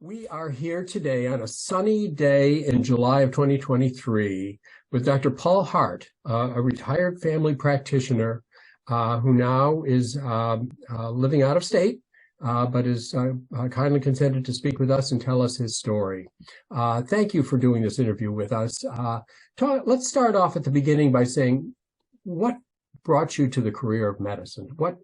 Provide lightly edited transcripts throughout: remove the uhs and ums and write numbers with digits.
We are here today on a sunny day in July of 2023 with Dr. Paul Hart, a retired family practitioner who now is living out of state, but is kindly consented to speak with us and tell us his story. Thank you for doing this interview with us. Let's start off at the beginning by saying, what brought you to the career of medicine? What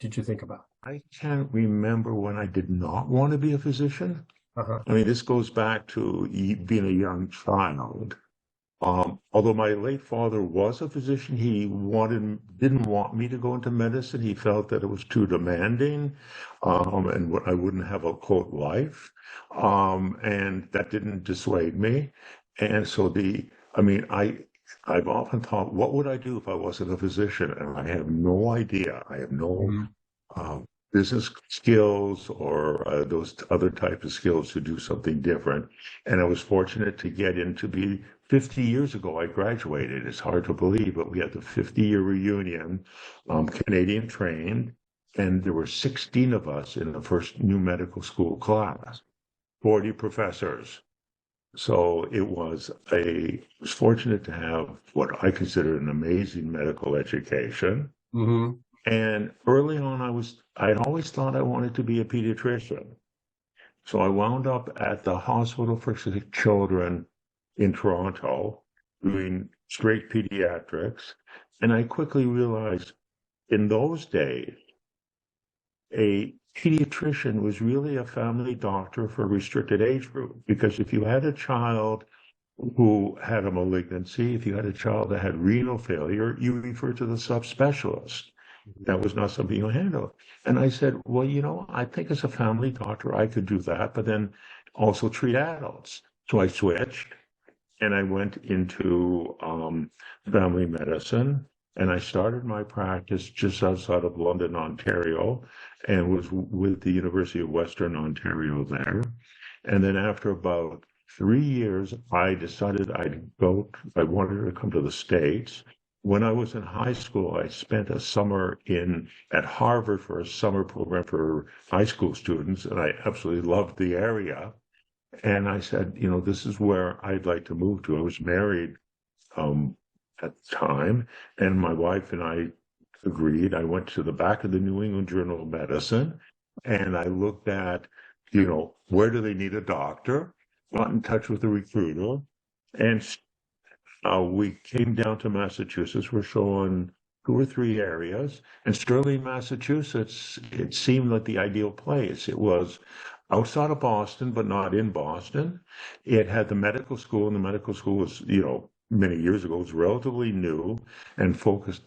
did you think about? I can't remember when I did not want to be a physician. I mean, this goes back to being a young child. Although my late father was a physician, he didn't want me to go into medicine. He felt that it was too demanding, and I wouldn't have a quote life, and that didn't dissuade me. And so I've often thought, what would I do if I wasn't a physician? And I have no idea. I have no business skills or those other type of skills to do something different. And I was fortunate to get into 50 years ago, I graduated. It's hard to believe, but we had the 50-year reunion, Canadian trained, and there were 16 of us in the first new medical school class, 40 professors. So I was fortunate to have what I consider an amazing medical education. Mm-hmm. And early on, I'd always thought I wanted to be a pediatrician. So I wound up at the Hospital for Sick Children in Toronto doing straight pediatrics. And I quickly realized in those days, a pediatrician was really a family doctor for a restricted age group. Because if you had a child who had a malignancy, if you had a child that had renal failure, you referred to the subspecialist. That was not something you handled. And I said, well, I think as a family doctor, I could do that, but then also treat adults. So I switched and I went into family medicine, and I started my practice just outside of London, Ontario, and was with the University of Western Ontario there. And then after about 3 years, I decided I wanted to come to the States. When I was in high school, I spent a summer at Harvard for a summer program for high school students, and I absolutely loved the area. And I said, this is where I'd like to move to. I was married at the time, and my wife and I agreed. I went to the back of the New England Journal of Medicine, and I looked at, where do they need a doctor? Got in touch with the recruiter, and we came down to Massachusetts. We're showing 2 or 3 areas. And Sterling, Massachusetts, it seemed like the ideal place. It was outside of Boston, but not in Boston. It had the medical school, and the medical school was, many years ago, was relatively new and focused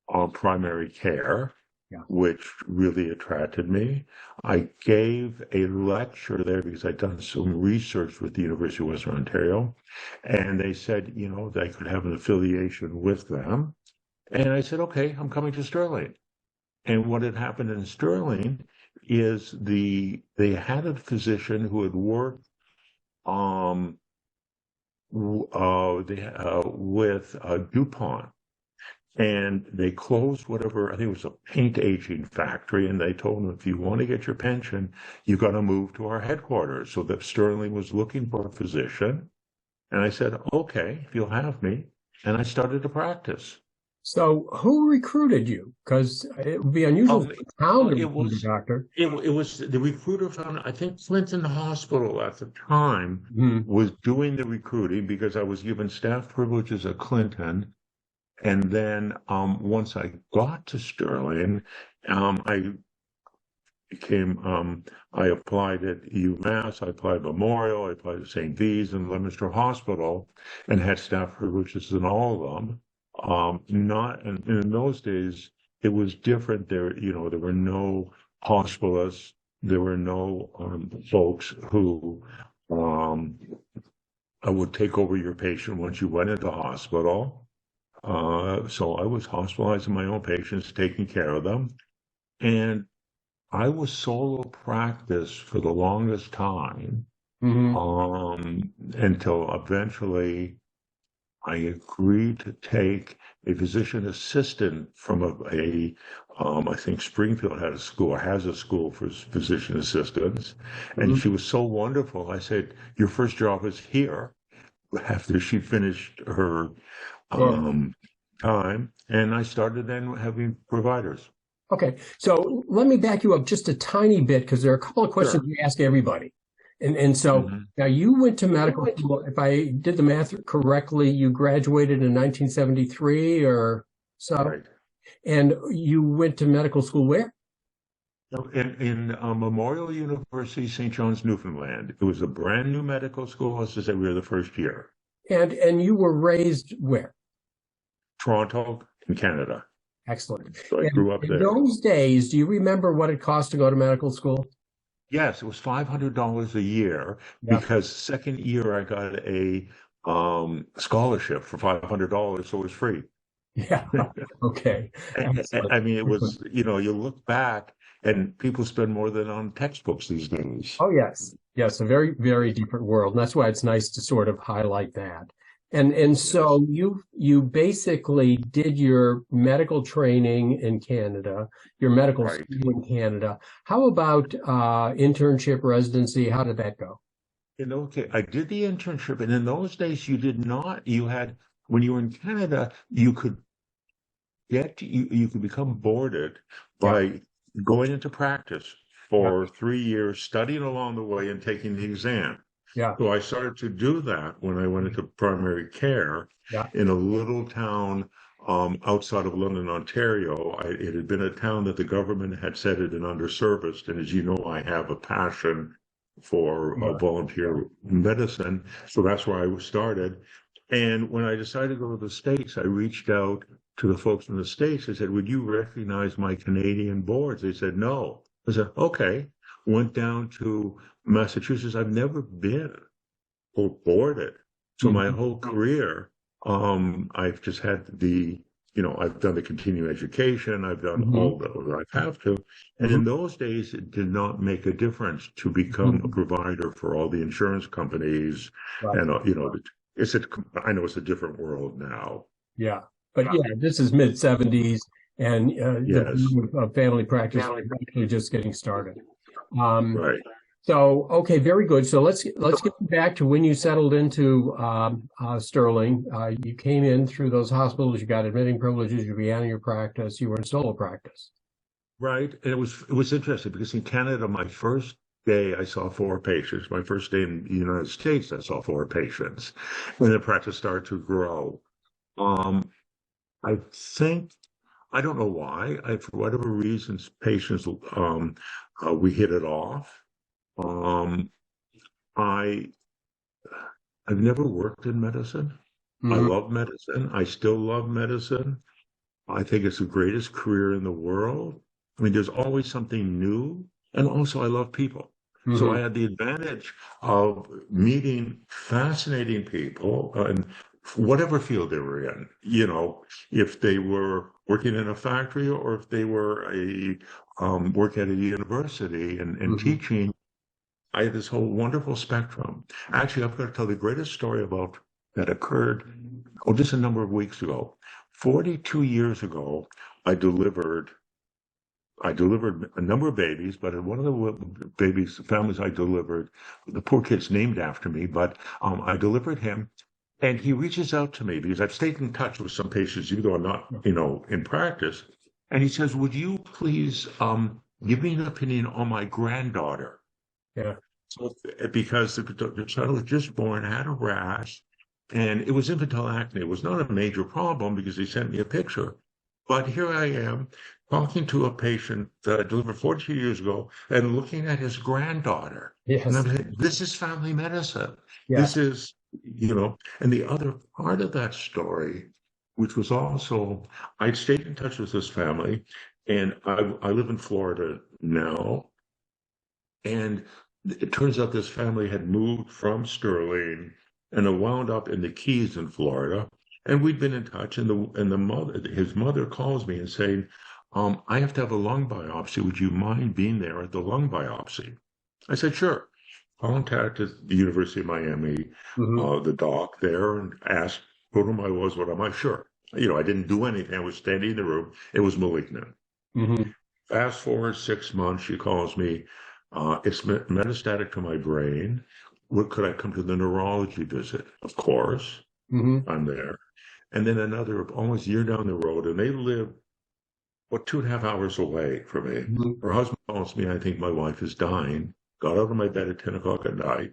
on primary care. Yeah. Which really attracted me. I gave a lecture there because I'd done some research with the University of Western Ontario, and they said, that I could have an affiliation with them. And I said, okay, I'm coming to Sterling. And what had happened in Sterling is they had a physician who had worked with DuPont. And they closed whatever, I think it was a paint aging factory, and they told them, if you want to get your pension, you got to move to our headquarters. So that Sterling was looking for a physician. And I said, okay, if you'll have me. And I started to practice. So who recruited you? Because it would be unusual for a town to recruit a doctor. It was the recruiter found, I think Clinton Hospital at the time was doing the recruiting because I was given staff privileges at Clinton. And then once I got to Sterling, I applied at UMass, I applied Memorial, I applied at St. V's and Leominster Hospital, and had staff privileges in all of them. And in those days, it was different. There were no hospitalists, there were no folks who would take over your patient once you went into hospital. So I was hospitalizing my own patients, taking care of them. And I was solo practice for the longest time, until eventually I agreed to take a physician assistant from I think Springfield had a school or has a school for physician assistants. And Mhm. she was so wonderful. I said, your first job is here after she finished her Yeah. um, time. And I started then having providers. Okay. So let me back you up just a tiny bit because there are a couple of questions Sure. we ask everybody. And so Hmm. now you went to medical school. If I did the math correctly, you graduated in 1973 or so, Right. and you went to medical school where? So in Memorial University, St. John's, Newfoundland. It was a brand new medical school. As I said, we were the first year. And you were raised where? Toronto, in Canada. Excellent. So I And grew up in there. those days, do you remember what it cost to go to medical school? Yes, it was $500 a year Yeah. because second year I got a scholarship for $500, so it was free. Yeah. Okay. Excellent. I mean, it was, you look back and people spend more than on textbooks these days. Oh, yes. Yes, a very, very different world. And that's why it's nice to sort of highlight that. And Yes. so you basically did your medical training in Canada, your medical Right. school in Canada. How about internship residency? How did that go? Okay, I did the internship, and in those days, you had, when you were in Canada, you could become boarded Yeah. by going into practice Yeah. for 3 years, studying along the way and taking the exam. Yeah. So I started to do that when I went into primary care Yeah. in a little town outside of London, Ontario. It had been a town that the government had said had been underserviced. And as you know, I have a passion for Yeah. volunteer medicine. So that's where I started. And when I decided to go to the States, I reached out to the folks in the States. I said, would you recognize my Canadian boards? They said, no. I said, okay. Went down to Massachusetts. I've never been boarded. So my Mhm. whole career, I've just had I've done the continuing education. I've done all Mhm. that I have to. And Mhm. in those days, it did not make a difference to become a Mhm. provider for all the insurance companies. Right. And, I know it's a different world now. Yeah. But yeah, this is mid 70s and the Yes, boom of family practice was actually just getting started. Um, right. so, okay, very good. So let's get back to when you settled into Sterling. You came in through those hospitals, you got admitting privileges, you began your practice, you were in solo practice. Right. And it was interesting because in Canada, my first day I saw four patients. My first day in the United States, I saw four patients. And the practice started to grow. Um, I think I don't know why. For whatever reasons, patients we hit it off. Um, I I've never worked in medicine. I Hmm. love medicine. I still love medicine. I think it's the greatest career in the world. I mean, there's always something new. And also, I love people. So Hmm. I had the advantage of meeting fascinating people in whatever field they were in. If they were working in a factory or if they were work at a university and Hmm. teaching. I had this whole wonderful spectrum. Actually, I've got to tell the greatest story about that occurred, just a number of weeks ago. 42 years ago, I delivered I delivered a number of babies, but in one of the families I delivered, the poor kid's named after me, but I delivered him, and he reaches out to me because I've stayed in touch with some patients, even though I'm not, in practice. And he says, "Would you please give me an opinion on my granddaughter?" Yeah. So, because the child was just born, had a rash, and it was infantile acne. It was not a major problem because he sent me a picture. But here I am talking to a patient that I delivered 42 years ago and looking at his granddaughter. And I'm Yes. saying, this is family medicine. This Yes. is, and the other part of that story, which was also, I'd stayed in touch with this family, and I live in Florida now. And it turns out this family had moved from Sterling and had wound up in the Keys in Florida. And we'd been in touch, and his mother calls me and saying, "I have to have a lung biopsy. Would you mind being there at the lung biopsy?" I said, "Sure." Contacted the University of Miami, Hmm. the doc there, and asked told him I was, what am I? Sure. I didn't do anything. I was standing in the room. It was malignant. Mm-hmm. Fast forward 6 months, she calls me. It's metastatic to my brain. What could I come to the neurology visit? Of course, Mm-hmm. I'm there. And then another almost year down the road, and they live, 2.5 hours away from me. Mm-hmm. Her husband calls me, I think my wife is dying. Got out of my bed at 10 o'clock at night,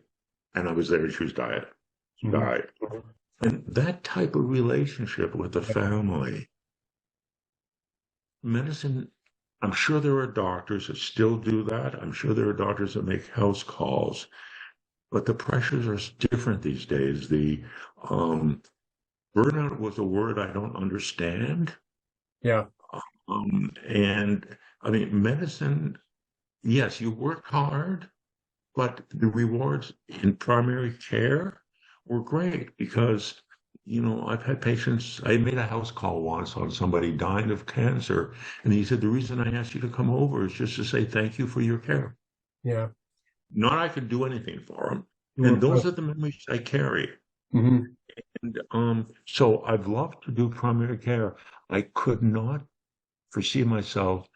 and I was there and she was dying. She Mm-hmm. died. And that type of relationship with the family, medicine, I'm sure there are doctors that still do that. I'm sure there are doctors that make house calls, but the pressures are different these days. The burnout was a word I don't understand. Yeah. And I mean, medicine, yes, you work hard, but the rewards in primary care were great because, I've had patients, I made a house call once on somebody dying of cancer, and he said, the reason I asked you to come over is just to say thank you for your care. Yeah. Not I could do anything for him. And those Mm-hmm. are the memories I carry. Mm-hmm. And so I'd love to do primary care. I could not foresee myself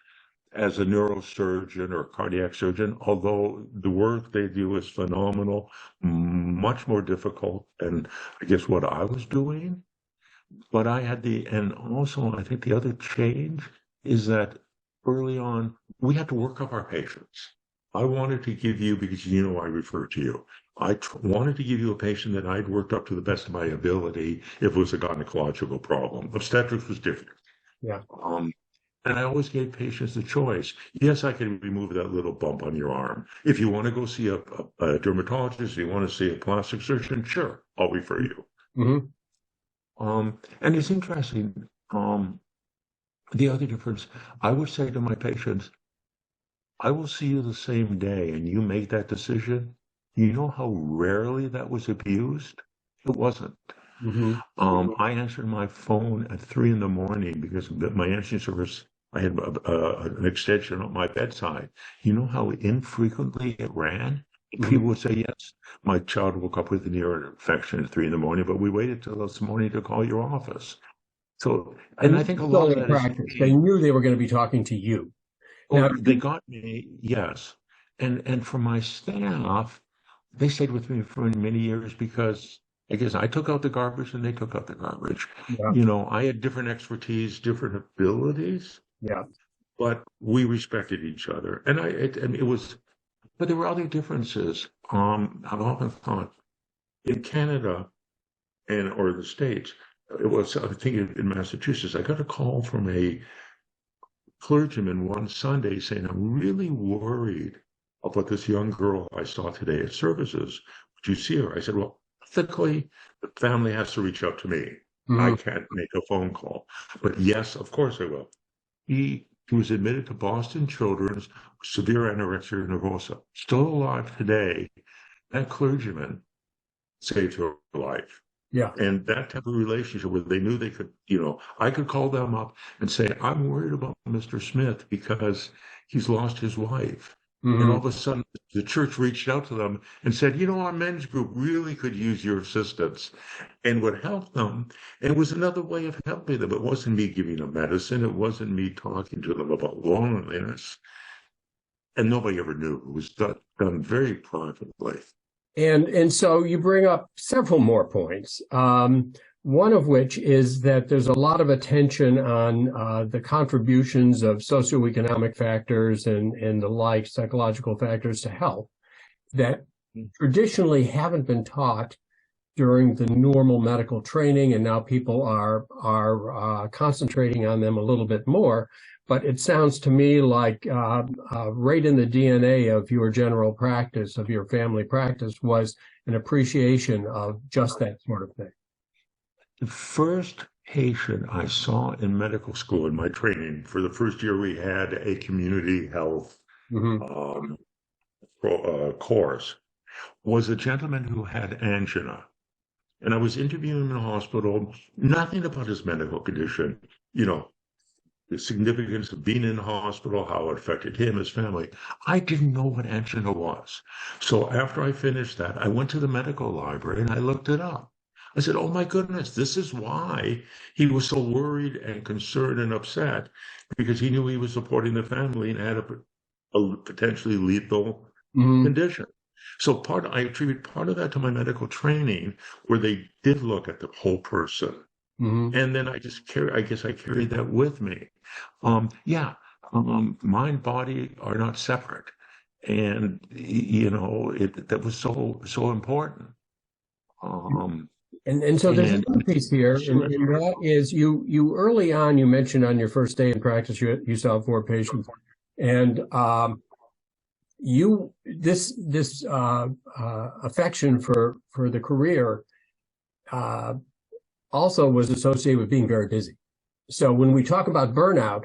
as a neurosurgeon or cardiac surgeon, although the work they do is phenomenal, much more difficult than I guess what I was doing. But and also I think the other change is that early on, we had to work up our patients. I wanted to give you, because I refer to you, wanted to give you a patient that I'd worked up to the best of my ability if it was a gynecological problem. Obstetrics was different. Yeah. And I always gave patients the choice. Yes, I can remove that little bump on your arm. If you want to go see a dermatologist, if you want to see a plastic surgeon, sure, I'll refer you. Mm-hmm. And it's interesting. The other difference, I would say to my patients, I will see you the same day and you make that decision. You know how rarely that was abused? It wasn't. Mm-hmm. I answered my phone at 3 in the morning because my answering service, I had an extension on my bedside. You know how infrequently it ran? Mm-hmm. People would say, yes, my child woke up with an ear infection at 3 in the morning, but we waited till this morning to call your office. So, And and this I think a is lot still of in that is practice. They me. knew they were going to be talking to you. Oh, Now, they got me, yes. And for my staff, they stayed with me for many years because I guess I took out the garbage and they took out the garbage. yeah, I had different expertise, different abilities, yeah. but we respected each other. And it was, but there were other differences. I've often thought in Canada or the States, I think in Massachusetts, I got a call from a clergyman one Sunday saying, I'm really worried about this young girl I saw today at services. Would you see her? I said, well, ethically, the family has to reach out to me. I Mm-hmm. can't make a phone call. But yes, of course I will. He was admitted to Boston Children's with severe anorexia nervosa. Still alive today. That clergyman saved her life. Yeah. And that type of relationship where they knew they could, I could call them up and say, I'm worried about Mr. Smith because he's lost his wife. And all Mm-hmm. of a sudden, the church reached out to them and said, our men's group really could use your assistance and would help them. And it was another way of helping them. It wasn't me giving them medicine. It wasn't me talking to them about loneliness. And nobody ever knew. It was done very privately. And so you bring up several more points. One of which is that there's a lot of attention on the contributions of socioeconomic factors and the like, psychological factors to health that traditionally haven't been taught during the normal medical training, and now people are concentrating on them a little bit more. But it sounds to me like right in the DNA of your general practice, of your family practice, was an appreciation of just that sort of thing. The first patient I saw in medical school in my training, for the first year we had a community health Mm-hmm. course, was a gentleman who had angina. And I was interviewing him in a hospital, nothing about his medical condition, the significance of being in the hospital, how it affected him, his family. I didn't know what angina was. So after I finished that, I went to the medical library and I looked it up. I said, oh my goodness, this is why he was so worried and concerned and upset, because he knew he was supporting the family and had a potentially lethal Hmm. condition. So I attribute part of that to my medical training, where they did look at the whole person. Hmm. And then I guess I carried that with me. Yeah, mind, body are not separate. And, that was so important. Um, And so there's and another piece here, and that is you early on you mentioned on your first day in practice you saw four patients, and you this affection for the career uh, also was associated with being very busy. So when we talk about burnout,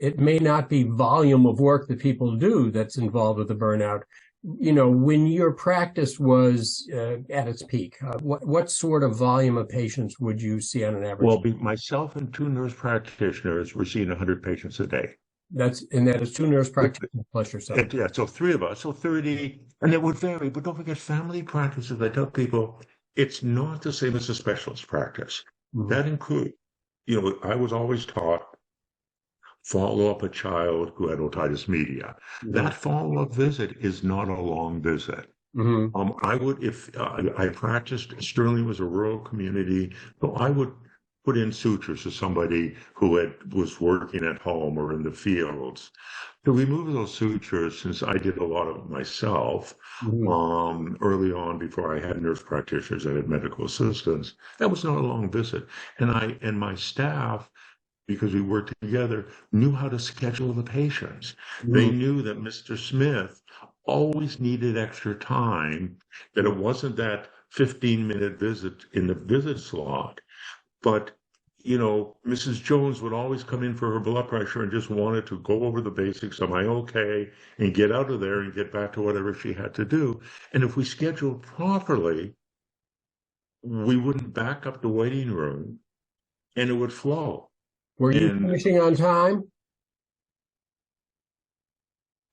it may not be volume of work that people do that's involved with the burnout. When your practice was at its peak, what sort of volume of patients would you see on an average? well, myself and two nurse practitioners were seeing 100 patients a day. That is two nurse practitioners plus yourself. Yeah, so three of us, so 30, and it would vary. But don't forget, family practices, I tell people, it's not the same as a specialist practice. Hmm. That includes, I was always taught follow up a child who had otitis media. Hmm. That follow up visit is not a long visit. Hmm. I would, if I practiced, Sterling was a rural community, so I would put in sutures to somebody who was working at home or in the fields. To remove those sutures, since I did a lot of it myself, Hmm. early on before I had nurse practitioners, I had medical assistants. That was not a long visit. And my staff, because we worked together, knew how to schedule the patients. They Hmm. knew that Mr. Smith always needed extra time, that it wasn't that 15-minute visit in the visit slot, but Mrs. Jones would always come in for her blood pressure and just wanted to go over the basics. Am I okay? And get out of there and get back to whatever she had to do. And if we scheduled properly, we wouldn't back up the waiting room and it would flow. Were you And finishing on time?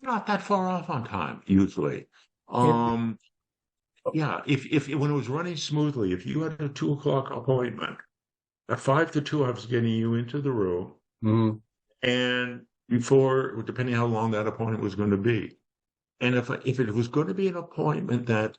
not that far off on time, usually. And, Um, yeah, if when it was running smoothly, if you had a 2 o'clock appointment, at 5 to 2, I was getting you into the room, Mhm. and before, depending how long that appointment was going to be. And if it was going to be an appointment that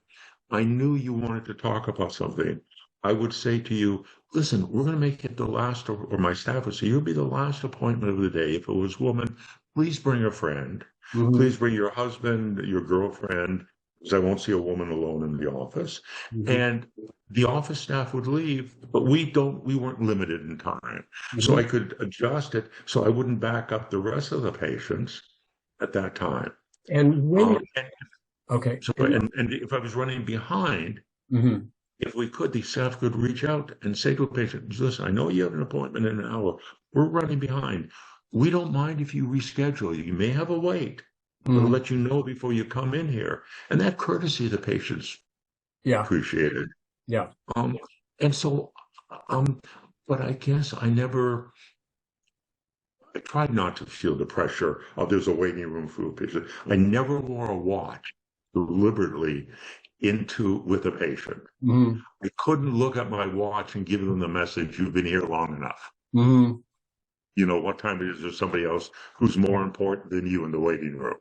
I knew you wanted to talk about something, I would say to you, listen, we're going to make it the last, or my staff would say, you'll be the last appointment of the day. If it was woman, please bring a friend. Mhm. Please bring your husband, your girlfriend, because I won't see a woman alone in the office. Mhm. And the office staff would leave, but we weren't limited in time. So Mhm. I could adjust it so I wouldn't back up the rest of the patients at that time. And when, And okay. so, and if I was running behind, Mhm. if we could, the staff could reach out and say to a patient, listen, I know you have an appointment in an hour. We're running behind. We don't mind if you reschedule. You may have a wait. We'll Mhm. let you know before you come in here. And that courtesy the patients Yeah. appreciated. Yeah. Um, and so, um, but I guess I tried not to feel the pressure of there's a waiting room for a patient. I never wore a watch deliberately with a patient. Mhm. I couldn't look at my watch and give them the message, you've been here long enough. Mhm. What time is there somebody else who's more important than you in the waiting room?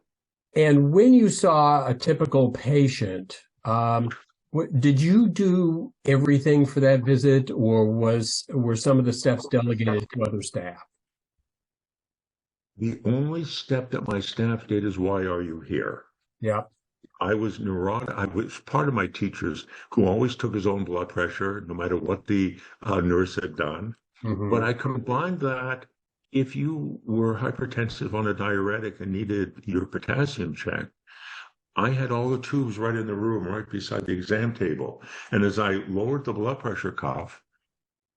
And when you saw a typical patient, did you do everything for that visit, or were some of the steps delegated to other staff? The only step that my staff did is, why are you here? Yeah. I was neurotic. I was part of my teachers who always took his own blood pressure, no matter what the nurse had done. But Hmm. I combined that, if you were hypertensive on a diuretic and needed your potassium checked, I had all the tubes right in the room, right beside the exam table. And as I lowered the blood pressure cuff,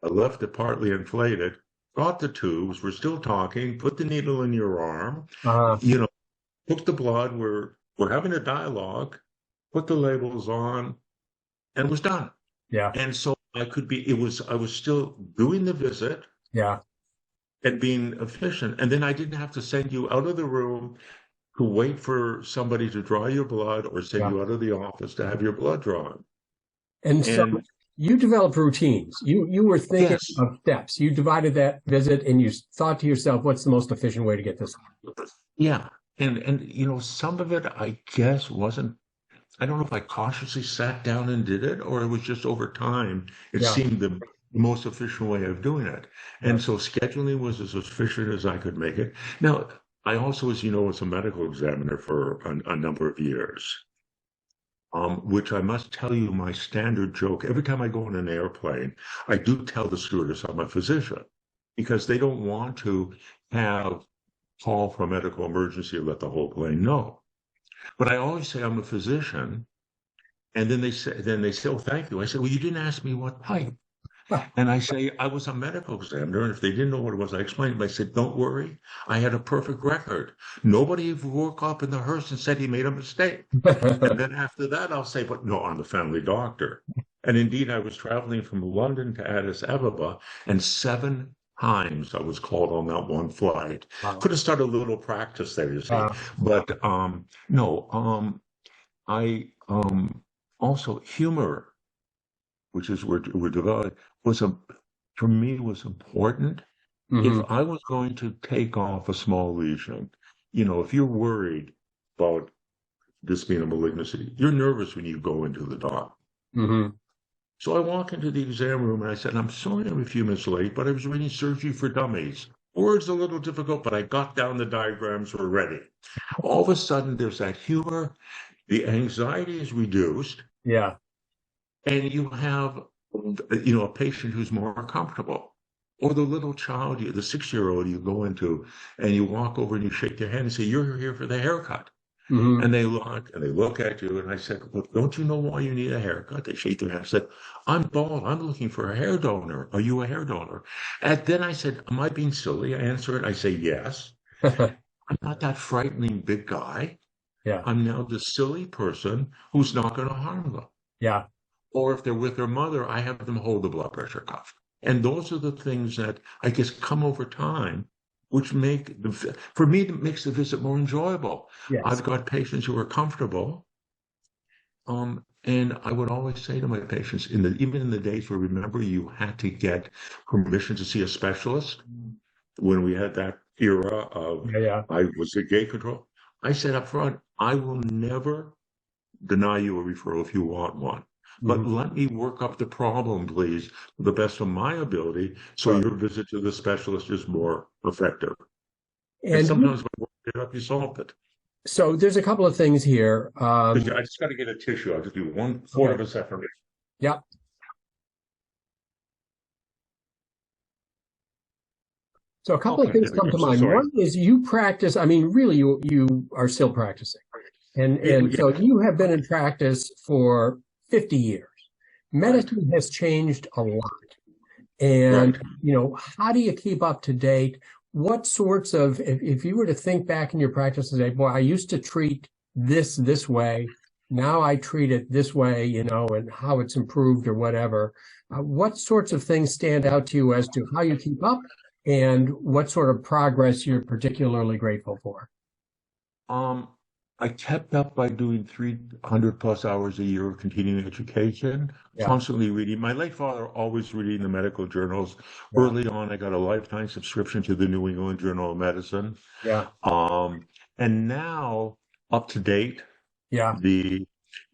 I left it partly inflated, got the tubes, we're still talking, put the needle in your arm, Uh, you know, took the blood, we're having a dialogue, put the labels on, and it was done. yeah. And so I was still doing the visit Yeah. and being efficient. And then I didn't have to send you out of the room to wait for somebody to draw your blood or send Yeah. you out of the office to have your blood drawn. And so, And you developed routines. You were thinking Yes. of steps. You divided that visit and you thought to yourself, what's the most efficient way to get this? Yeah. And some of it I guess wasn't, I don't know if I cautiously sat down and did it, or it was just over time it Yeah. seemed the most efficient way of doing it. Yeah. And so scheduling was as efficient as I could make it. Now, I also, as you know, was a medical examiner for a number of years. Which I must tell you, my standard joke, every time I go on an airplane, I do tell the stewardess I'm a physician because they don't want to have call for a medical emergency and let the whole plane know. But I always say I'm a physician, and then they say, "Oh, thank you." I said, "Well, you didn't ask me what type." And I say, "I was a medical examiner, and if they didn't know what it was, I explained." But I said, "Don't worry, I had a perfect record. Nobody ever woke up in the hearse and said he made a mistake." And then after that, I'll say, "But no, I'm the family doctor." And indeed, I was traveling from London to Addis Ababa, and 7 times I was called on that one flight. Wow. Could have started a little practice there, you see. Uh, But no, I also humor, which is we're developing, was a for me was important. If mhm, I was going to take off a small lesion, if you're worried about this being a malignancy, you're nervous when you go into the doc. mhm. So I walk into the exam room and I said, "I'm sorry I'm a few minutes late, but I was reading Surgery for Dummies. Words a little difficult, but I got down the diagrams, we're ready." All of a sudden, there's that humor, the anxiety is reduced, Yeah. and you have, a patient who's more comfortable. Or the little child, the 6-year-old you go into, and you walk over and you shake their hand and say, "You're here for the haircut." Mhm. And they look at you, and I said, "Well, don't you know why you need a haircut?" They shake their head. I said, "I'm bald. I'm looking for a hair donor. Are you a hair donor?" And then I said, "Am I being silly?" I answer it. I say, "Yes. I'm not that frightening big guy. Yeah. I'm now the silly person who's not going to harm them." Yeah. Or if they're with their mother, I have them hold the blood pressure cuff. And those are the things that I guess come over time, which for me, it makes the visit more enjoyable. Yes. I've got patients who are comfortable. And I would always say to my patients, even in the days where, remember, you had to get permission to see a specialist when we had that era of Yeah. Yeah. I was a gate control. I said up front, I will never deny you a referral if you want one. But Mhm. let me work up the problem, please, to the best of my ability, so Sure. your visit to the specialist is more effective. And And sometimes by working it up, you solved it. so there's a couple of things here. I just got to get a tissue. I'll just do one quarter Okay. of a second. Yeah. So a couple of Okay, things there we come go. to So mind. sorry. One is you practice. I mean, really, you are still practicing, Yeah, and yeah, so you have been in practice for 50 years. right, Medicine has changed a lot. And, right. how do you keep up to date? What sorts of, if you were to think back in your practice and say, boy, I used to treat this way, now I treat it this way, and how it's improved or whatever. What sorts of things stand out to you as to how you keep up and what sort of progress you're particularly grateful for? Um, I kept up by doing 300 plus hours a year of continuing education, Yeah, constantly reading. My late father always reading the medical journals. yeah, Early on, I got a lifetime subscription to the New England Journal of Medicine. yeah, Um, and now, up to date, yeah, the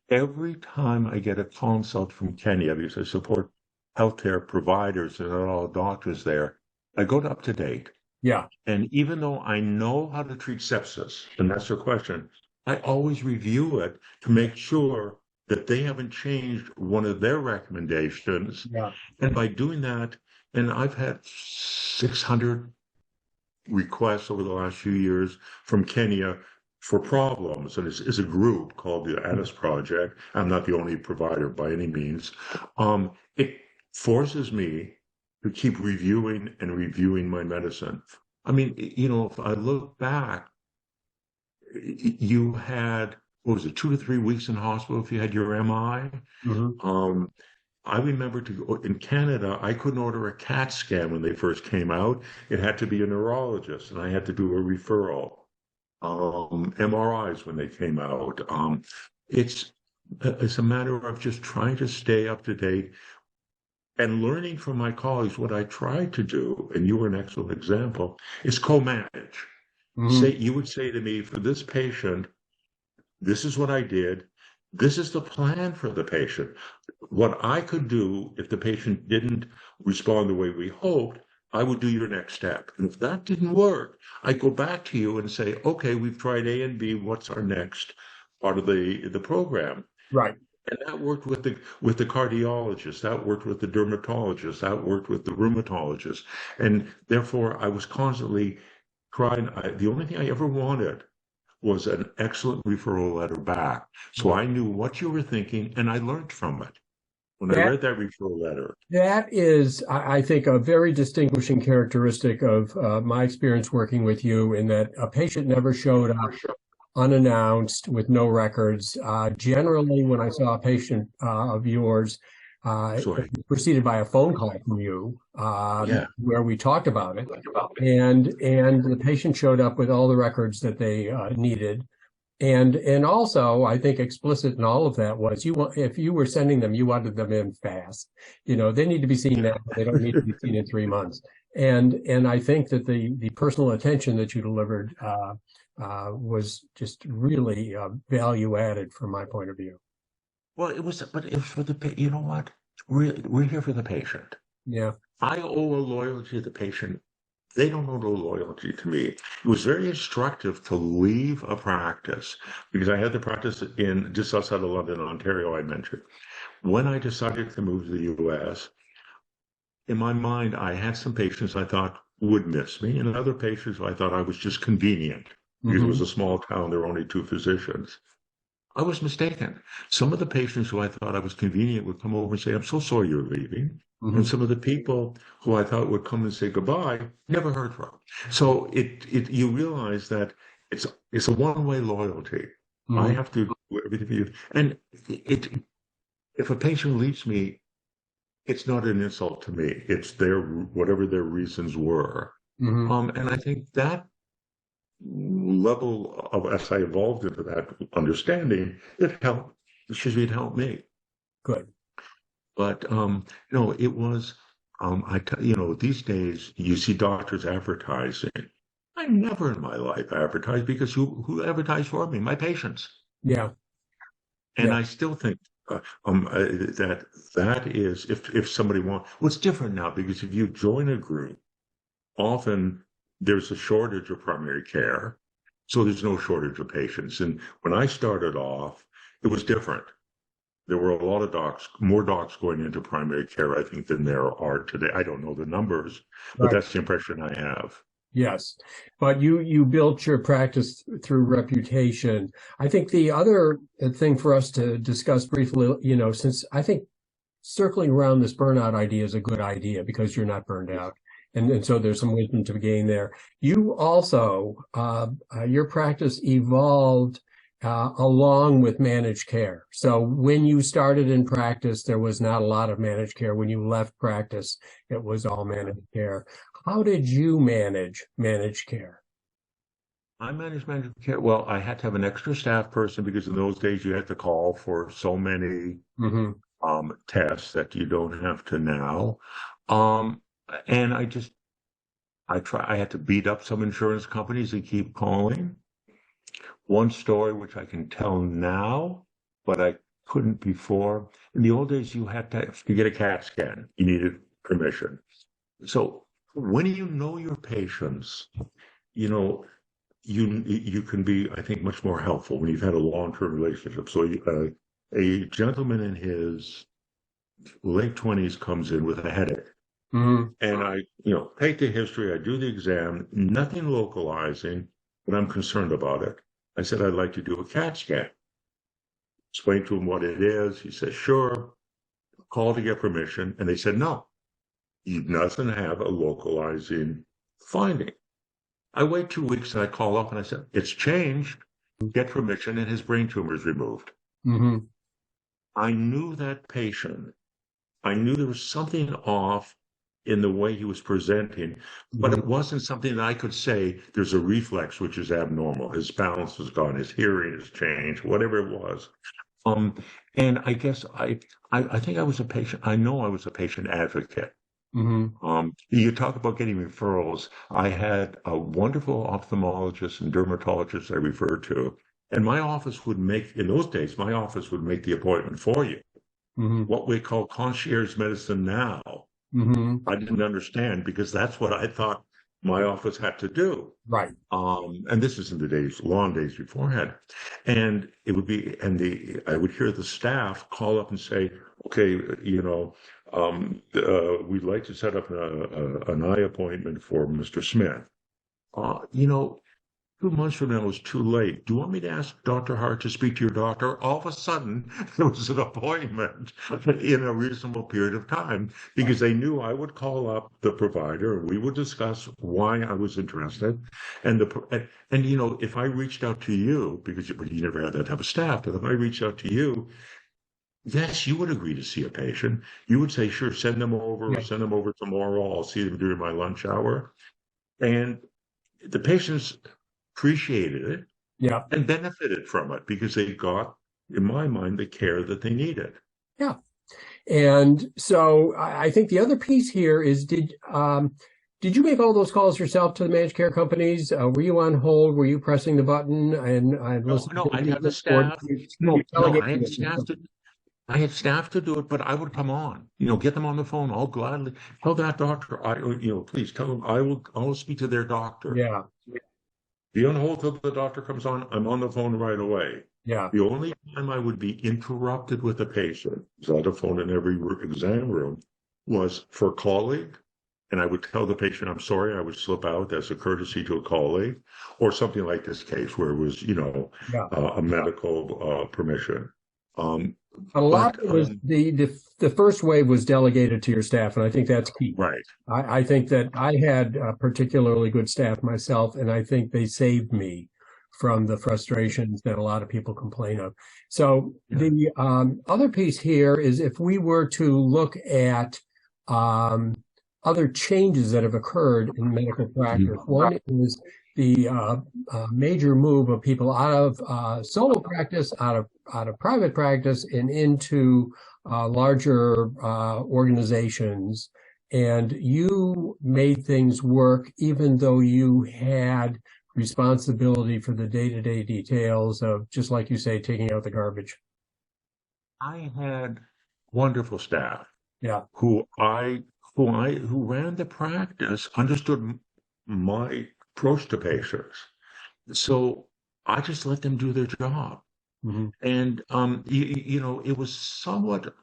every time I get a consult from Kenya, because I support healthcare providers and all doctors there, I go to up to date. yeah, And even though I know how to treat sepsis, and that's your question, I always review it to make sure that they haven't changed one of their recommendations. yeah. And by doing that, and I've had 600 requests over the last few years from Kenya for problems. And it's a group called the Addis Project. I'm not the only provider by any means. It forces me to keep reviewing and reviewing my medicine. I mean, if I look back, you had, what was it, 2 to 3 weeks in hospital if you had your MI. Hmm. Um, I remember to go in Canada, I couldn't order a CAT scan when they first came out. It had to be a neurologist, and I had to do a referral. MRIs when they came out. It's it's a matter of just trying to stay up to date. And learning from my colleagues, what I tried to do, and you were an excellent example, is co-manage. Hmm. You would say to me, for this patient, this is what I did. This is the plan for the patient. What I could do if the patient didn't respond the way we hoped, I would do your next step. And if that didn't work, I'd go back to you and say, okay, we've tried A and B. What's our next part of the program? Right. And that worked with the cardiologist, that worked with the dermatologist, that worked with the rheumatologist. And therefore, I was constantly trying. The only thing I ever wanted was an excellent referral letter back. So I knew what you were thinking and I learned from it. When I That read that referral letter, that is, I think, a very distinguishing characteristic of my experience working with you, in that a patient never showed up unannounced with no records. Generally, when I saw a patient of yours, so it was preceded by a phone call from you, yeah, where we talked about it, and the patient showed up with all the records that they needed. And also, I think explicit in all of that was, if you were sending them, you wanted them in fast. They need to be seen now. They don't need to be seen in 3 months. And I think that the personal attention that you delivered was just really value added from my point of view. well, but it was for you know what? We're here for the patient. Yeah. I owe a loyalty to the patient. They don't owe no loyalty to me. It was very instructive to leave a practice because I had the practice in just outside of London, Ontario, I mentioned. When I decided to move to the US, in my mind, I had some patients I thought would miss me and other patients who I thought I was just convenient because it was Hmm. a small town. There were only two physicians. I was mistaken. Some of the patients who I thought I was convenient would come over and say, I'm so sorry you're leaving. And Hmm. some of the people who I thought would come and say goodbye, never heard from. So you realize that it's a one-way loyalty. I Hmm. have to do everything for you. And it if a patient leaves me, it's not an insult to me. It's their whatever their reasons were. Hmm. And I think that level of as I evolved into that understanding, it helped. Excuse me, it helped me. Good. But no, it was. These days you see doctors advertising. I never in my life advertised because who advertised for me? My patients. Yeah. And Yeah. I still think that that is if somebody wants. What's different now because if you join a group, often there's a shortage of primary care, so there's no shortage of patients. And when I started off, it was different. There were a lot of docs, more docs going into primary care, I think, than there are today. I don't know the numbers, but Right. that's the impression I have. Yes, but you built your practice through reputation. I think the other thing for us to discuss briefly, since I think circling around this burnout idea is a good idea because you're not burned out. And so there's some wisdom to be gained there. You also, your practice evolved along with managed care. So when you started in practice, there was not a lot of managed care. When you left practice, it was all managed care. How did you manage managed care? I managed managed care. Well, I had to have an extra staff person because in those days you had to call for so many Hmm. tests that you don't have to now. Um, and I had to beat up some insurance companies and keep calling. One story which I can tell now, but I couldn't before. In the old days, you had to get a CAT scan. You needed permission. So when you know your patients, you know you can be, I think, much more helpful when you've had a long-term relationship. So a gentleman in his late 20s comes in with a headache. Hmm. And I, take the history, I do the exam, nothing localizing, but I'm concerned about it. I said, I'd like to do a CAT scan. Explain to him what it is. He said, sure. Call to get permission. And they said, no, he doesn't have a localizing finding. I wait 2 weeks and I call up and I said, it's changed. Get permission and his brain tumor is removed. Hmm. I knew that patient. I knew there was something off in the way he was presenting, but it Hmm. wasn't something that I could say there's a reflex which is abnormal. His balance is gone, his hearing has changed, whatever it was. Um, and I guess I think I was a patient. I know I was a patient advocate. Hmm. You talk about getting referrals. I had a wonderful ophthalmologist and dermatologist I referred to, and my office would make, in those days, my office would make the appointment for you. Hmm. What we call concierge medicine now, Hmm. I didn't understand because that's what I thought my office had to do. Right. And this is in the days, long days beforehand. And it would be, I would hear the staff call up and say, okay, we'd like to set up an eye appointment for Mr. Smith. Uh, you know, 2 months from now was too late. Do you want me to ask Dr. Hart to speak to your doctor? All of a sudden, there was an appointment in a reasonable period of time because they knew I would call up the provider and we would discuss why I was interested. And if I reached out to you, because you never had that type of staff, but if I reached out to you, yes, you would agree to see a patient. You would say, sure, Yeah. send them over tomorrow. I'll see them during my lunch hour. And the patients appreciated it Yeah. and benefited from it because they got, in my mind, the care that they needed. Yeah. And so I think the other piece here is, did you make all those calls yourself to the managed care companies? Were you on hold? Were you pressing the button and No, listening no, to I the have the board? staff. You No, delegate it. I had staff to do it, but I would come on, get them on the phone. I'll gladly tell that doctor, please tell them I will speak to their doctor. Yeah. Be on hold till the doctor comes on. I'm on the phone right away. Yeah. The only time I would be interrupted with a patient, because I had a phone in every exam room, was for a colleague. And I would tell the patient, I'm sorry, I would slip out as a courtesy to a colleague, or something like this case where it was, Yeah. a medical permission. Um, A lot but of it was the first wave was delegated to your staff, and I think that's key. right, I think that I had particularly good staff myself, and I think they saved me from the frustrations that a lot of people complain of. So yeah, the other piece here is if we were to look at um, other changes that have occurred in medical practice, mhm, one is the major move of people out of solo practice, out of private practice, and into larger organizations. And you made things work, even though you had responsibility for the day-to-day details of, just like you say, taking out the garbage. I had wonderful staff Yeah. who ran the practice, understood my approach to patients. So I just let them do their job. Hmm. And it was somewhat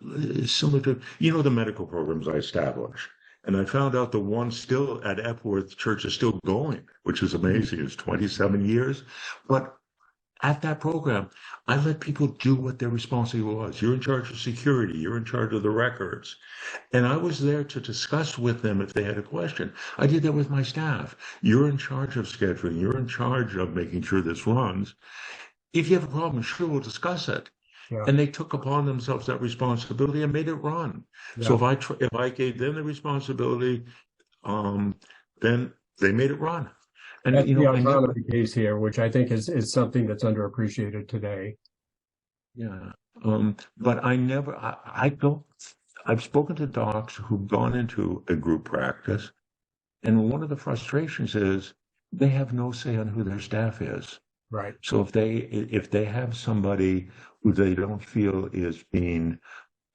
similar to the medical programs I established. And I found out the one still at Epworth Church is still going, which is amazing. It's 27 years. But at that program, I let people do what their responsibility was. You're in charge of security. You're in charge of the records. And I was there to discuss with them if they had a question. I did that with my staff. You're in charge of scheduling. You're in charge of making sure this runs. If you have a problem, sure, we'll discuss it. Yeah. And they took upon themselves that responsibility and made it run. So Yeah. if I gave them the responsibility, then they made it run. And That's the I never, autonomy piece here, which I think is something that's underappreciated today. yeah. But I don't. I've spoken to docs who've gone into a group practice, and one of the frustrations is they have no say on who their staff is. Right. So if they have somebody who they don't feel is being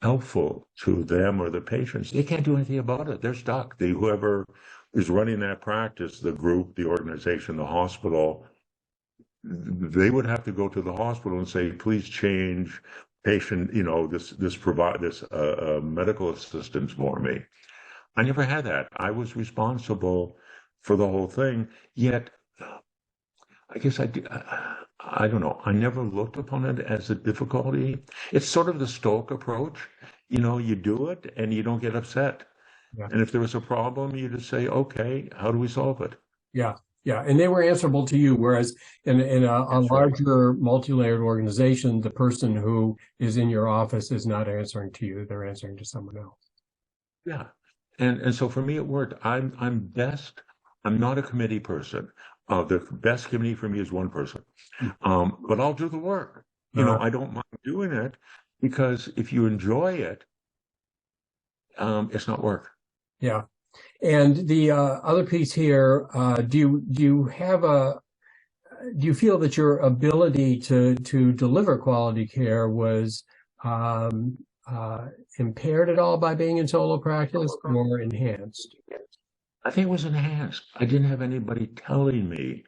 helpful to them or the patients, they can't do anything about it. They're stuck. Whoever is running that practice, the group, the organization, the hospital, they would have to go to the hospital and say, please change patient, this medical assistance for me. I never had that. I was responsible for the whole thing. Yet, I guess I don't know. I never looked upon it as a difficulty. It's sort of the Stoic approach. You do it and you don't get upset. Yeah. And if there was a problem, you just say, okay, how do we solve it? Yeah. Yeah. And they were answerable to you. Whereas in a That's right. larger multi-layered organization, the person who is in your office is not answering to you. They're answering to someone else. Yeah. And so for me, it worked. I'm best. I'm not a committee person. The best committee for me is one person. But I'll do the work. Uh, I don't mind doing it, because if you enjoy it, it's not work. Yeah. And the other piece here, do you feel that your ability to deliver quality care was um, impaired at all by being in solo practice or enhanced? I think it was enhanced. I didn't have anybody telling me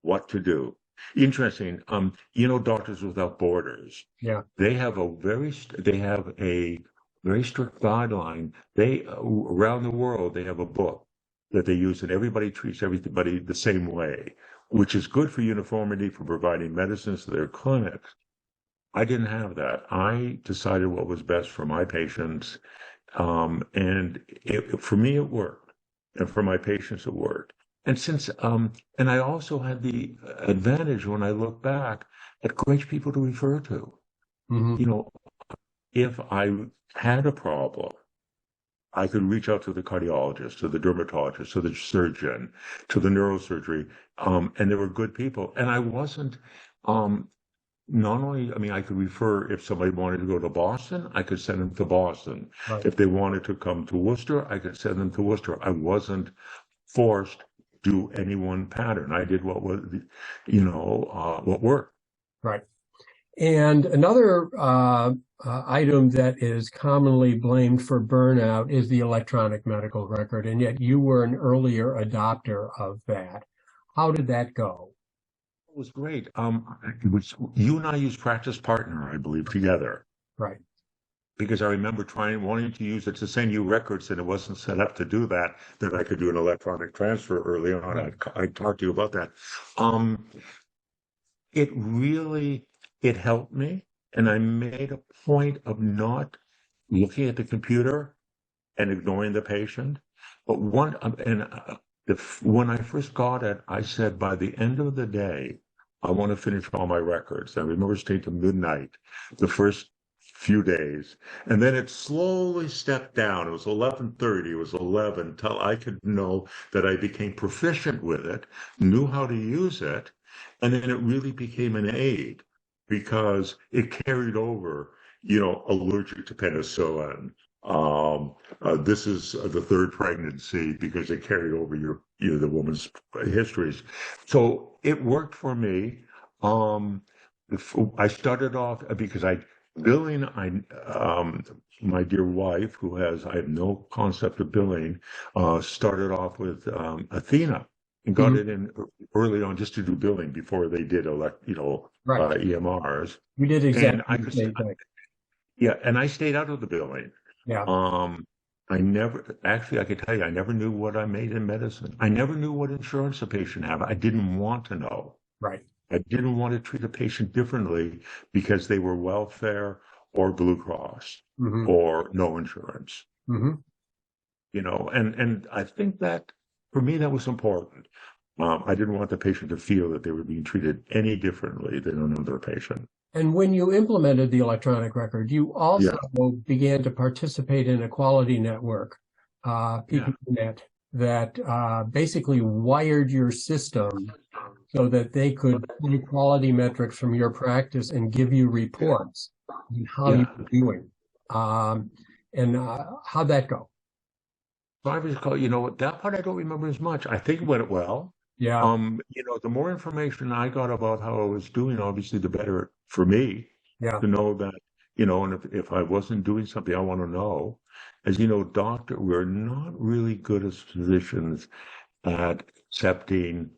what to do. Interesting. Doctors Without Borders. Yeah. They have a very strict guideline. They around the world they have a book that they use, and everybody treats everybody the same way, which is good for uniformity for providing medicines to their clinics. I didn't have that. I decided what was best for my patients, for me it worked, and for my patients it worked. And I also had the advantage when I look back at great people to refer to. Mm-hmm. You know, if I had a problem, I could reach out to the cardiologist, to the dermatologist, to the surgeon, to the neurosurgery, and they were good people. And I wasn't, not only, I mean, I could refer if somebody wanted to go to Boston, I could send them to Boston. Right. If they wanted to come to Worcester, I could send them to Worcester. I wasn't forced to do any one pattern. I did what was, what worked. Right. And another item that is commonly blamed for burnout is the electronic medical record, and yet you were an earlier adopter of that. How did that go? It was great. You and I used Practice Partner, I believe, together. Right. Because I remember wanting to use it to send you records, and it wasn't set up to do that, that I could do an electronic transfer early on. Right. I talked to you about that. It helped me, and I made a point of not looking at the computer and ignoring the patient. But when I first got it, I said, by the end of the day, I want to finish all my records. I remember staying to midnight the first few days, and then it slowly stepped down. It was 11:30, it was 11, till I could know that I became proficient with it, knew how to use it, and then it really became an aid, because it carried over, allergic to penicillin. This is the third pregnancy, because it carried over the woman's histories. So it worked for me. I started off because my dear wife, I have no concept of billing, started off with Athena, and got it in early on just to do billing before they did Right. EMRs. We did exactly And the same thing. yeah, and I stayed out of the billing. Yeah. I could tell you, I never knew what I made in medicine. I never knew what insurance a patient had. I didn't want to know. Right. I didn't want to treat a patient differently because they were welfare or Blue Cross or no insurance. And I think that for me, that was important. I didn't want the patient to feel that they were being treated any differently than another patient. And when you implemented the electronic record, you also began to participate in a quality network, PPNet, that basically wired your system so that they could pull quality metrics from your practice and give you reports on how you were doing. How'd that go? So I recall, that part I don't remember as much. I think it went well. Yeah. The more information I got about how I was doing, obviously, the better for me to know that, and if I wasn't doing something, I want to know. As you know, we're not really good as physicians at accepting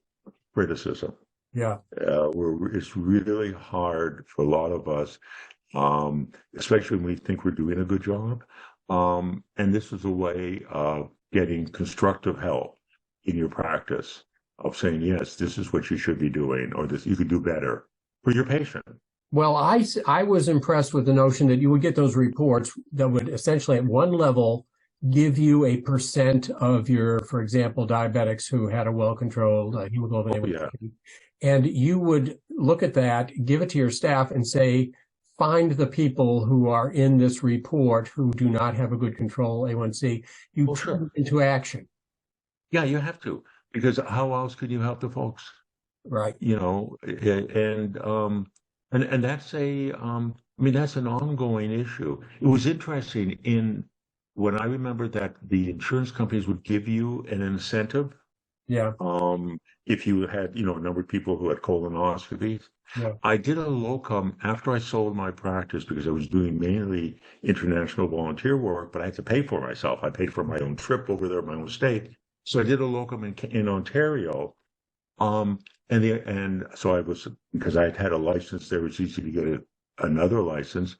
criticism. Yeah. It's really hard for a lot of us, especially when we think we're doing a good job. And this is a way of getting constructive help in your practice, of saying, yes, this is what you should be doing, or this you could do better for your patient. Well, I was impressed with the notion that you would get those reports that would essentially at one level give you a percent of your, for example, diabetics who had a well-controlled hemoglobin A1C. And you would look at that, give it to your staff and say, find the people who are in this report who do not have a good control A1C. You turn it into action. Yeah, you have to, because how else could you help the folks? Right. And that's I mean, that's an ongoing issue. It was interesting in when I remember that the insurance companies would give you an incentive, Yeah, um, if you had, a number of people who had colonoscopies. yeah, I did a locum after I sold my practice because I was doing mainly international volunteer work, but I had to pay for myself. I paid for my own trip over there, my own stay. So I did a locum in Ontario. Um, and so I was, because I had a license there, it was easy to get another license.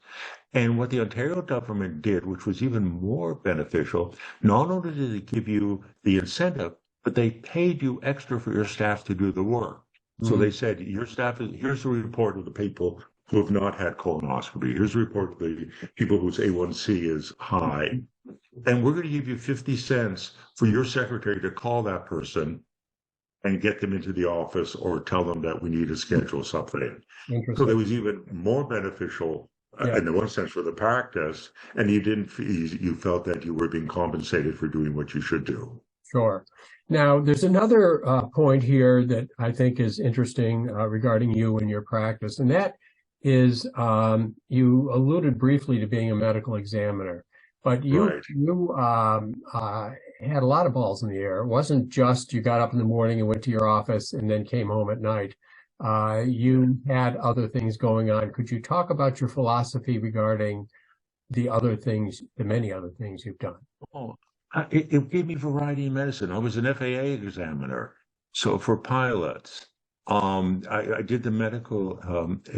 And what the Ontario government did, which was even more beneficial, not only did they give you the incentive, but they paid you extra for your staff to do the work. So mhm, they said, your staff is, here's a report of the people who have not had colonoscopy. Here's a report of the people whose A1C is high. And we're going to give you 50 cents for your secretary to call that person and get them into the office or tell them that we need to schedule something. So it interesting. was even more beneficial Yeah, in the one sense for the practice, and you didn't you felt that you were being compensated for doing what you should do. sure. Now, there's another point here that I think is interesting regarding you and your practice, and that is you alluded briefly to being a medical examiner, but you Right. you had a lot of balls in the air. It wasn't just you got up in the morning and went to your office and then came home at night. You had other things going on. Could you talk about your philosophy regarding the other things, the many other things you've done? Oh, it gave me variety in medicine. I was an FAA examiner, so for pilots, I did the medical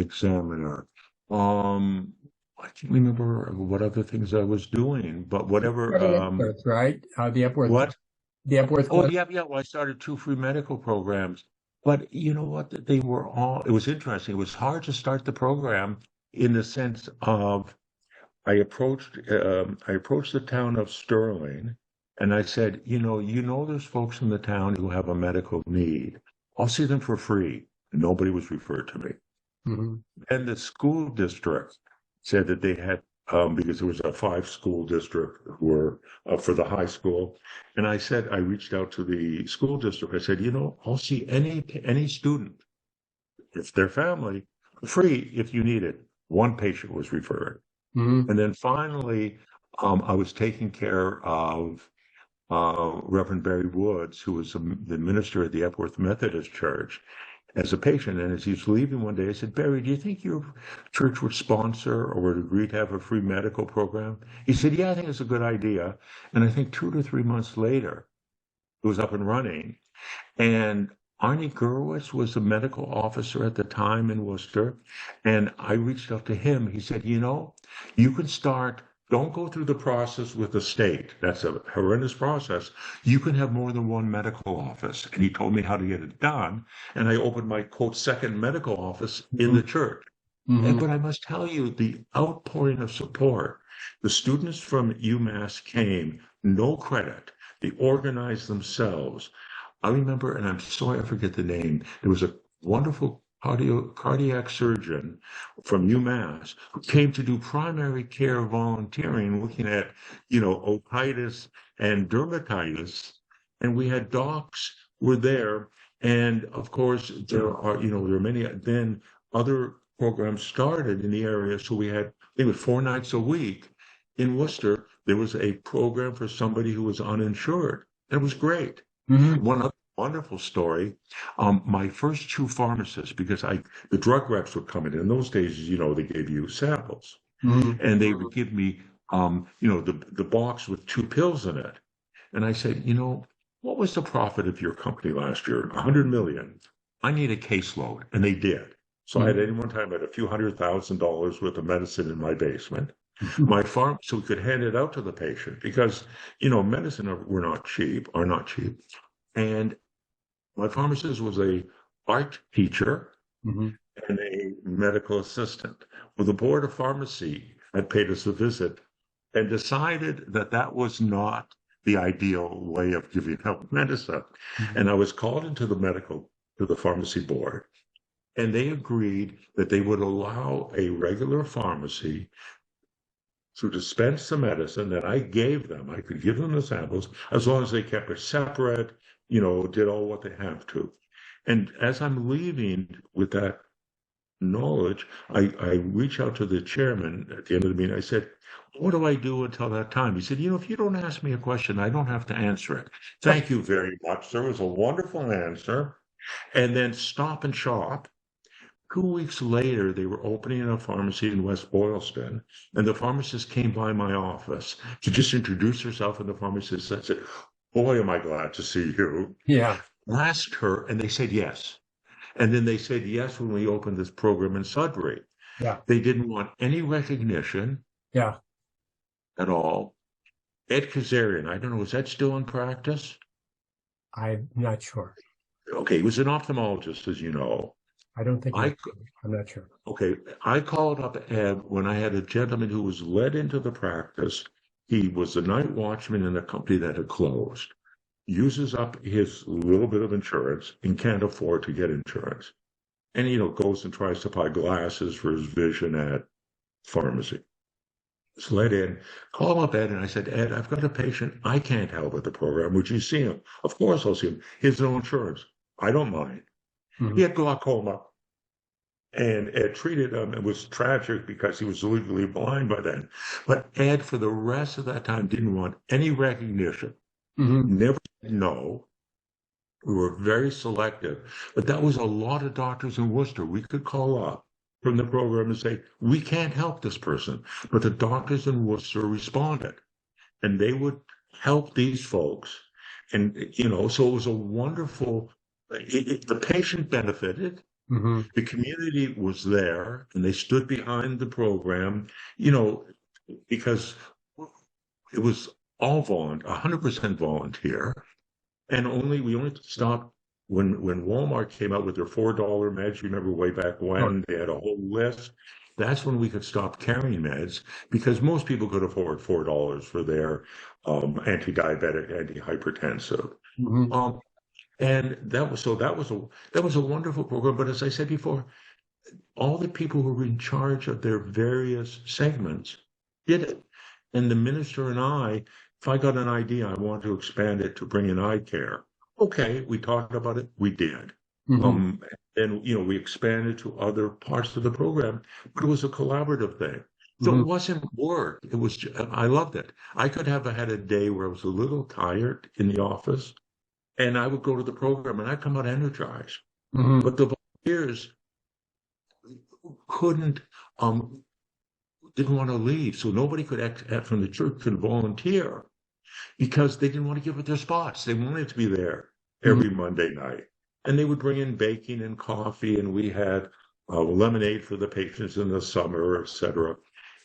examiner. Um, I can't remember what other things I was doing, but whatever. Studying Epworth, right? What? The Epworth Oh, clinic. yeah, yeah. Well, I started two free medical programs, but you know what? They were all. It was interesting. It was hard to start the program in the sense of I approached the town of Sterling, and I said, there's folks in the town who have a medical need. I'll see them for free. Nobody was referred to me. Mhm. And the school district said that they had, because there was a five-school district who were for the high school. And I reached out to the school district. I said, I'll see any student, if their family, free if you need it. One patient was referred. Mhm. And then finally, I was taking care of Reverend Barry Woods, who was the minister at the Epworth Methodist Church, as a patient. And as he was leaving one day, I said, Barry, do you think your church would sponsor or would agree to have a free medical program? He said, yeah, I think it's a good idea. And I think 2 to 3 months later, it was up and running. And Arnie Gerwitz was a medical officer at the time in Worcester. And I reached out to him. He said, you can start, don't go through the process with the state. That's a horrendous process. You can have more than one medical office. And he told me how to get it done. And I opened my quote second medical office in Mhm. the church. Mhm. But I must tell you, the outpouring of support, the students from UMass came, no credit. They organized themselves. I remember, and I'm sorry I forget the name, there was a wonderful cardiac surgeon from UMass who came to do primary care volunteering, looking at, otitis and dermatitis. And we had docs were there. And of course, there are many, then other programs started in the area. So we had, I think it was 4 nights a week in Worcester, there was a program for somebody who was uninsured. It was great. Mhm. One other wonderful story. My first two pharmacists, because the drug reps would come in those days, they gave you samples Mhm. and they would give me, the box with two pills in it. And I said, what was the profit of your company last year? 100 million. I need a caseload. And they did. So I had Mhm. at one time had a few $100,000 worth of medicine in my basement. Mhm. My farm, so we could hand it out to the patient because, medicine are not cheap. And my pharmacist was a art teacher Mhm. and a medical assistant. Well, the board of pharmacy had paid us a visit and decided that that was not the ideal way of giving out medicine. Mhm. And I was called to the pharmacy board, and they agreed that they would allow a regular pharmacy to dispense the medicine that I gave them. I could give them the samples as long as they kept it separate, did all what they have to. And as I'm leaving with that knowledge, I reached out to the chairman at the end of the meeting. I said, what do I do until that time? He said, if you don't ask me a question, I don't have to answer it. Thank you very much. There was a wonderful answer. And then Stop and Shop. 2 weeks later, they were opening a pharmacy in West Boylston, and the pharmacist came by my office to just introduce herself. And the pharmacist said, boy, am I glad to see you. Yeah. Asked her, and they said yes. And then they said yes when we opened this program in Sudbury. Yeah. They didn't want any recognition Yeah. at all. Ed Kazarian, I don't know, is that still in practice? I'm not sure. Okay, he was an ophthalmologist, as you know. I don't think I I'm not sure. Okay, I called up Ed when I had a gentleman who was led into the practice. He was the night watchman in a company that had closed, uses up his little bit of insurance and can't afford to get insurance. And, goes and tries to buy glasses for his vision at pharmacy. Was led in, call up Ed, and I said, Ed, I've got a patient. I can't help with the program. Would you see him? Of course I'll see him. He has no insurance. I don't mind. Mm-hmm. He had glaucoma. And Ed treated him. It was tragic because he was legally blind by then. But Ed, for the rest of that time, didn't want any recognition. Mm-hmm. Never said no. We were very selective. But that was a lot of doctors in Worcester. We could call up from the program and say, we can't help this person. But the doctors in Worcester responded. And they would help these folks. And, so it was a wonderful, the patient benefited. Mm-hmm. The community was there and they stood behind the program, because it was all 100% volunteer. And we only stopped when Walmart came out with their $4 meds. Remember way back when they had a whole list. That's when we could stop carrying meds because most people could afford $4 for their anti-diabetic, anti-hypertensive. Mm-hmm. And that was a wonderful program. But as I said before, all the people who were in charge of their various segments did it. And the minister and if I got an idea, I want to expand it to bring in eye care. Okay, we talked about it. We did. Mm-hmm. And we expanded to other parts of the program, but it was a collaborative thing. So Mm-hmm. it wasn't work. I loved it. I could have had a day where I was a little tired in the office. And I would go to the program and I'd come out energized. Mm-hmm. But the volunteers didn't want to leave. So nobody from the church could volunteer because they didn't want to give up their spots. They wanted to be there every Monday night. And they would bring in baking and coffee, and we had lemonade for the patients in the summer, etc.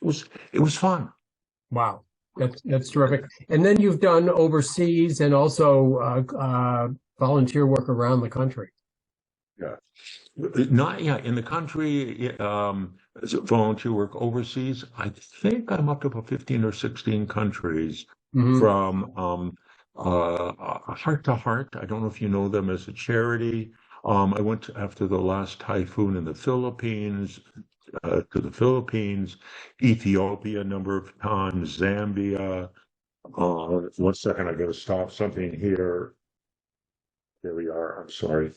It was fun. Wow. That's terrific. And then you've done overseas and also volunteer work around the country. Yeah. In the country, volunteer work overseas. I think I'm up to about 15 or 16 countries from Heart to Heart. I don't know if you know them as a charity. I went after the last typhoon in the Philippines, to the Philippines, Ethiopia a number of times, Zambia. 1 second, I got to stop something here. There we are. I'm sorry.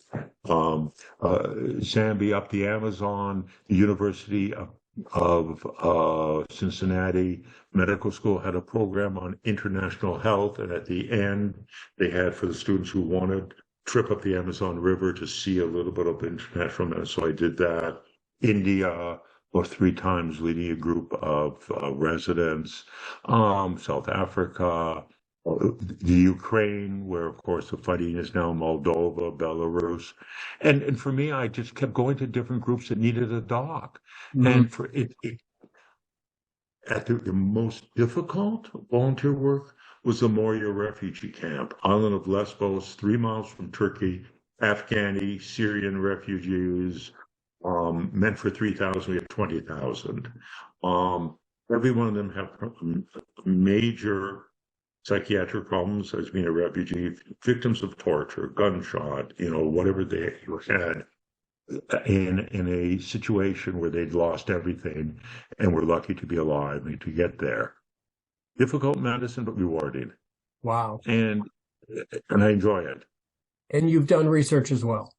Zambia, up the Amazon, the University of Cincinnati Medical School had a program on international health, and at the end, they had for the students who wanted trip up the Amazon River to see a little bit of international medicine. So I did that. India, or 3 times, leading a group of residents. South Africa. The Ukraine, where of course the fighting is now, Moldova, Belarus, and for me, I just kept going to different groups that needed a doc, and for at the most difficult volunteer work was the Moria refugee camp, island of Lesbos, 3 miles from Turkey, Afghani, Syrian refugees, meant for 3,000, we had 20,000. Every one of them have major psychiatric problems as being a refugee, victims of torture, gunshot, whatever they had in a situation where they'd lost everything and were lucky to be alive and to get there. Difficult medicine, but rewarding. Wow. And I enjoy it. And you've done research as well.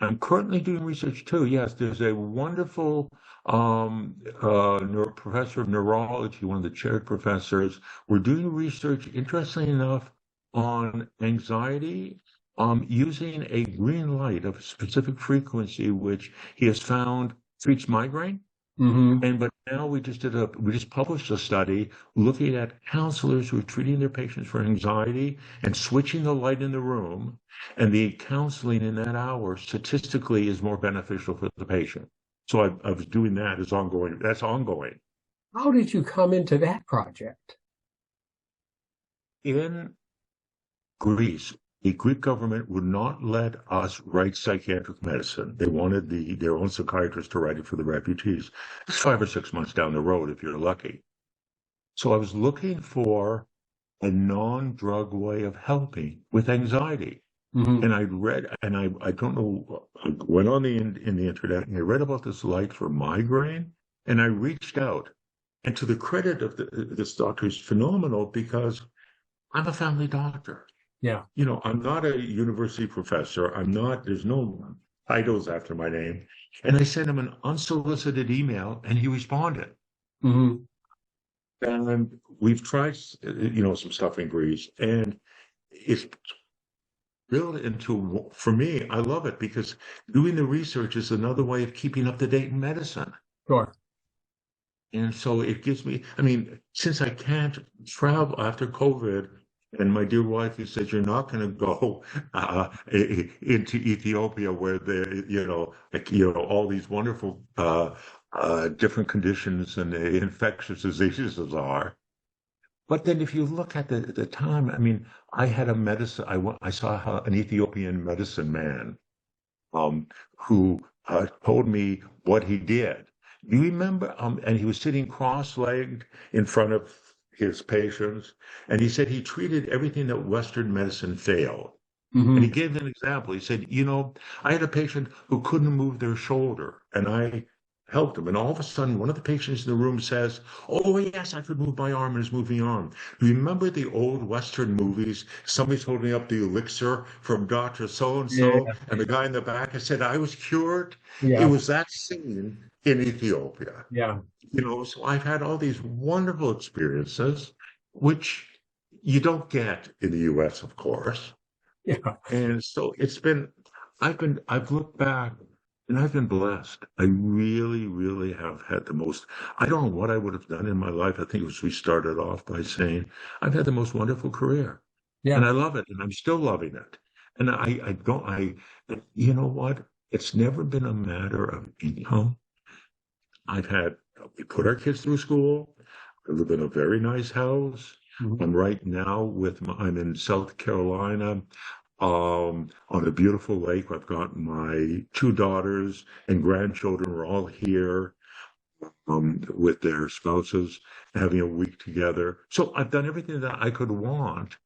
I'm currently doing research too. Yes, there's a wonderful professor of neurology, one of the chaired professors. We're doing research, interestingly enough, on anxiety, using a green light of a specific frequency, which he has found treats migraine. Mm-hmm. But now we just published a study looking at counselors who are treating their patients for anxiety and switching the light in the room, and the counseling in that hour statistically is more beneficial for the patient. So I was doing that as ongoing. That's ongoing. How did you come into that project? In Greece, the Greek government would not let us write psychiatric medicine. They wanted their own psychiatrist to write it for the refugees. It's 5 or 6 months down the road if you're lucky. So I was looking for a non-drug way of helping with anxiety. Mm-hmm. And I read, and I don't know, I went on in the internet and I read about this light for migraine, and I reached out. And to the credit of this doctor, is phenomenal because I'm a family doctor. Yeah. You know, I'm not a university professor. I'm not, there's no titles after my name. And I sent him an unsolicited email and he responded. Mm-hmm. And we've tried, some stuff in Greece, and it's built into, for me, I love it because doing the research is another way of keeping up to date in medicine. Sure. And so it gives me, I mean, since I can't travel after COVID, and my dear wife who says you're not going to go into Ethiopia where all these wonderful different conditions and infectious diseases are. But then if you look at the time, I mean, I had a medicine, I saw an Ethiopian medicine man who told me what he did. Do you remember? And he was sitting cross-legged in front of his patients, and he said he treated everything that Western medicine failed. And he Mm-hmm. gave an example. He said, I had a patient who couldn't move their shoulder, and I helped him. And all of a sudden, one of the patients in the room says, "Oh, yes, I could move my arm," and is moving arm. Do you remember the old Western movies? Somebody's holding up the elixir from Dr. So-and-so, Yeah. and the guy in the back has said, "I was cured." It Yeah. was that scene in Ethiopia. Yeah. So I've had all these wonderful experiences, which you don't get in the US, of course. Yeah. And so I've looked back and I've been blessed. I really, really have had I don't know what I would have done in my life. I think it was, we started off by saying, I've had the most wonderful career and Yeah. I love it and I'm still loving it. And you know what? It's never been a matter of income. We put our kids through school. I live in a very nice house. Mm-hmm. I'm right now I'm in South Carolina, on a beautiful lake. I've got my two daughters and grandchildren. We're all here, with their spouses, having a week together. So I've done everything that I could want,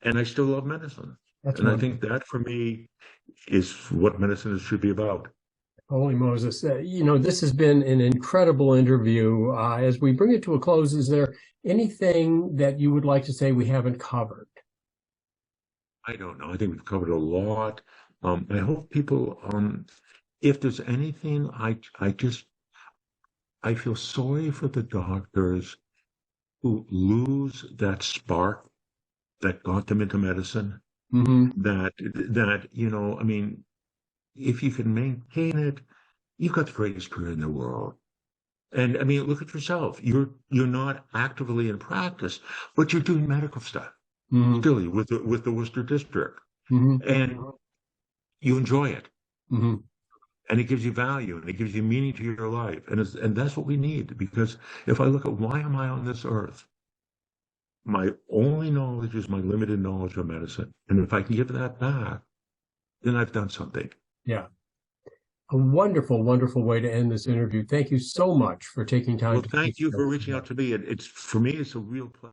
and I still love medicine. That's And I wonderful. think that for me is what medicine should be about. Holy Moses. This has been an incredible interview. As we bring it to a close, is there anything that you would like to say we haven't covered? I don't know. I think we've covered a lot. I hope people, if there's anything, I feel sorry for the doctors who lose that spark that got them into medicine. Mm-hmm. I mean, if you can maintain it, you've got the greatest career in the world. And I mean, look at yourself. You're not actively in practice, but you're doing medical stuff Mm-hmm. still with the Worcester District, Mm-hmm. and you enjoy it. Mm-hmm. And it gives you value and it gives you meaning to your life. And that's what we need. Because if I look at why am I on this earth, my only knowledge is my limited knowledge of medicine. And if I can give that back, then I've done something. Yeah. A wonderful, wonderful way to end this interview. Thank you so much for taking time Well, to thank you share for with reaching me. out to me. For me, it's a real pleasure.